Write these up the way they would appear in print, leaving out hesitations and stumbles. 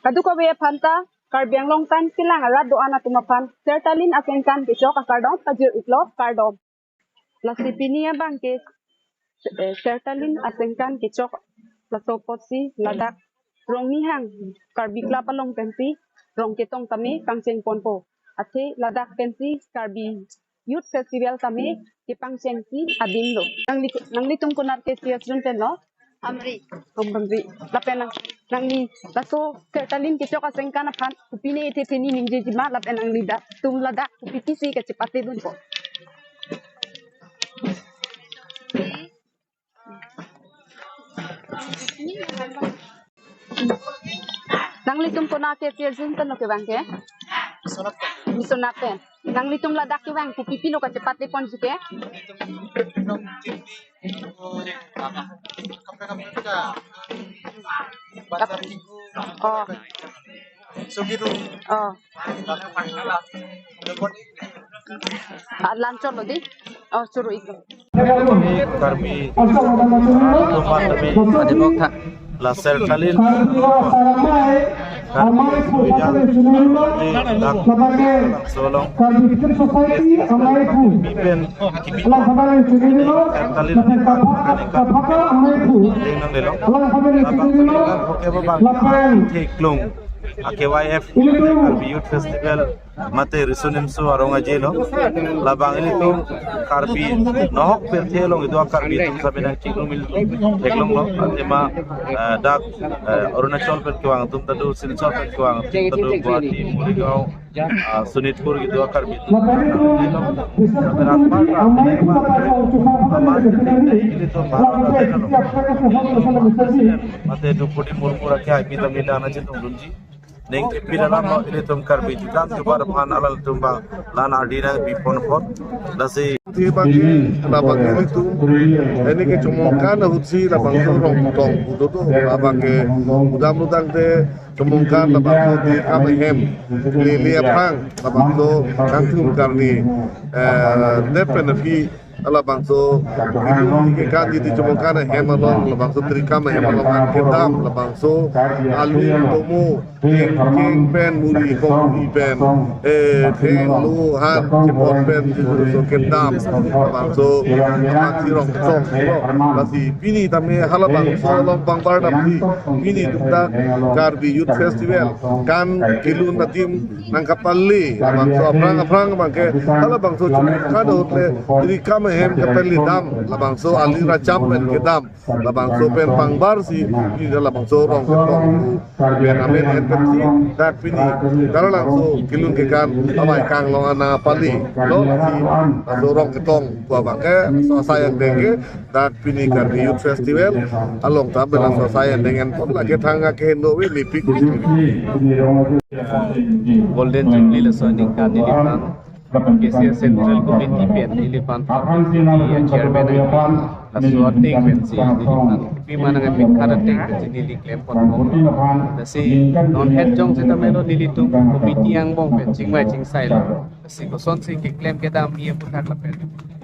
Kadu ko be phanta karbiang long tan silang ara do ana tumapan sertalin asenkan kicho ka kardom pajir iklop kardom lasipinia bangke sertalin asenkan kicho lasoposi ladak rong nihang karbikla palong pensi rong ketong kami pangchen ponpo ate ladak pensi karbi youth festival kami kipangchen ki adinlo nanglitung kunar ke siasrun tenlo Amri, lapenang nangli laso sertalin kicho ka sengkana pan kupine ite teni ningje jima lapenang lida tum lada kupiti si kecepate dun po. Nangli tum kona ke siasrun tenlo ke bangke misonaten nangli tum lada ke bang kupiti lo kecepate pon sike oh Sugiru oh lancor lo di oh suruh itu Karbi Tumpah Tabi Adibokta La Sertalin Solong Pipen Sertalin Dengan Delong Teklung AKYF Karbi Youth Festival Mate Risunim Su Aronga Jelo Labang ini tu Karbi Nohok Pertelong itu Karbi itu sabena Ciklung Teklung lo Antema Dak Arunachal Perkiwang Tum Tadu Silchal Perkiwang Tum Tadu Guwahati Murigao Sunitpur gitu Karbi itu Mate Dupudi Murmura Kia Pita Midana Citung Dunji Neng pidana mo ini tum karbi jutaan kepada pan alal tumbang lana adina bipon pot dasi bagi labang itu ini kecumongkan hutsi labang rong tong budo tu labang ke udang te cumongkan labang di kamahem lili apang labang tu kantung karni depenafi labang tu itu kan di cumongkan hemalong labang tu terikam hemalong angketam labang tu ali tomo king pen muri kong pen theng lu han chipot pen so kendam labang so amati rong tong lasi pini tame halabang so lompang parda pini dukta Karbi Youth Festival kan kilun natim nangkapalli labang so aprang bangke halabang so kada hotle diri kam hem kapalli dam labang so ali racham pen kedam labang so pen pangbar si ini labang so rong tong ben amen dak pini kalau langsung kilun ke kan awai kang long ana pali lo si dorong ketong gua bangke so sayang denge dak pini Karbi Youth Festival along tabe lang so sayang dengan pon lagi tangga ke hendo we lipik Golden Jubilee la so ningkan nilipan KCA Central Committee pen nilipan chairman la so ting pen si nilipan pimana ngan kada ting pen niliklem pon si non head jong sita melo nilitu committee yang bong pen chingmai chingsai la si ko son si ki claim ke dam ye putar la pen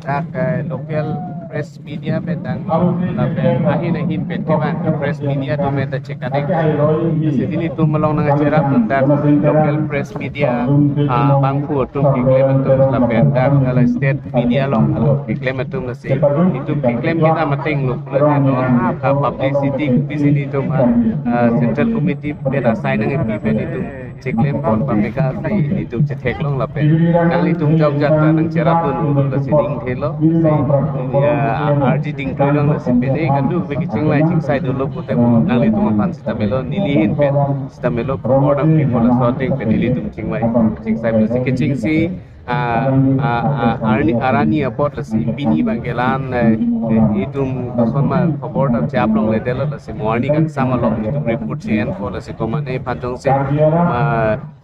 dak local press media pen dang la pen ahin pen ke bang press media to meta chekade si nilitu melong nang acara dak local press media bangpu to ki claim to la pen dak la state media long ki claim to la si itu ki claim kita mating lu publicity bisini to central committee pen assign nang pen itu cheklem pon pameka sai itu chetheklong la pen nang litung jog jatta nang chera pun la siding thelo ya RG ding thelo la sipene kandu beki chinglai chingsai do lo putem nang litung pan sitamelo nilihin pen sitamelo board of people sorting pen nilitung chingmai chingsai bel sikhe chingsi arani airport la si bini bangelan itum kosma board of chaplong le delo la si morning ang samalo itum report chen for la si komane phanjong se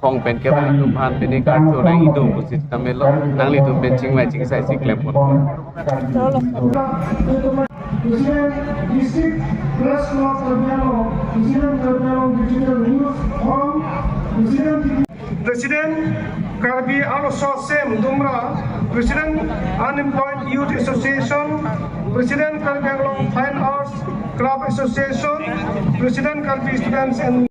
khong pen ke ba tum han pen ka cho rai itum pusit tamelo nangli tum pen chingmai chingsai si claim pon District Press Club Terbiano, Presiden Terbiano Digital News Forum, Presiden Karbi Alosot Sem Dumra, Presiden Unemployed Youth Association, Presiden Karbi Anglong Fine Arts Club Association, Presiden Karbi Students and